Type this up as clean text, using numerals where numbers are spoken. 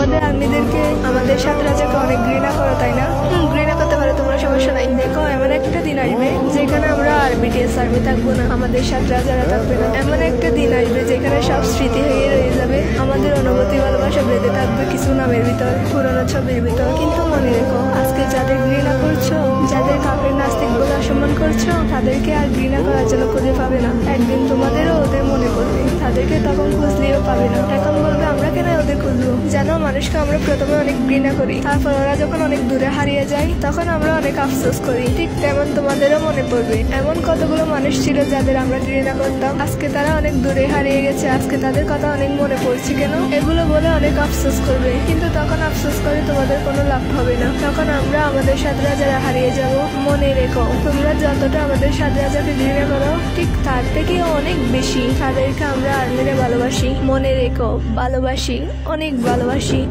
আমাদের আর্মিদেরকে, আমাদের সাথে রাজাকে অনেক ঘৃণা করো, তাই না? ঘৃণা করতে পারো তোমরা, সমস্যা নাই। দেখো এমন একটা দিন আসবে যেখানে আমরা আর্মিটিএস আর্মি থাকবো না, আমাদের সাথে রাজারা থাকবে না। এমন একটা দিন আসবে যেখানে সব স্মৃতি হয়ে রয়ে যাবে, আমাদের অনুভূতি ভালোবাসা বেঁধে থাকবে কিছু নামের ভিতর, পুরোনো ছবির ভিতর। কিন্তু মনে রেখো, আজকে যাদের ঘৃণা করছো, যাদের কাপের নাস্তিক বলে অসম্মান করছো, তাদেরকে আর ঘৃণা করার জন্য খুঁজে পাবে না। একদিন তোমাদেরও ওদের মনে পড়বে, তাদেরকে তখন খুঁজলেও পাবে না। এখন বলবে আমরা কেন ওদের খুঁজবো? জানো, মানুষকে আমরা প্রথমে অনেক ঘৃণা করি, তারপর ওরা যখন অনেক দূরে হারিয়ে যায় তখন আমরা অনেক আফসোস করি। ঠিক তেমন তোমাদেরও মনে পড়বে এমন কতগুলো মানুষ ছিল যাদের আমরা ঘৃণা করতাম, আজকে তারা অনেক দূরে হারিয়ে গেছে, আজকে তাদের কথা অনেক মনে পড়ছে কেন, এগুলো বলে অনেক আফসোস করবে। কিন্তু তখন আফসোস করে তোমাদের কোনো লাভ হবে না, তখন আমরা আমাদের সাথে রাজারা হারিয়ে যাব। মনে রেখো, তোমরা যতটা আমাদের সাথে রাজাকে ঘৃণা করো, ঠিক তার থেকে অনেক বেশি তাদেরকে আমরা আর্মিরা ভালোবাসি। মনে রেখো, ভালোবাসি, অনেক ভালোবাসি।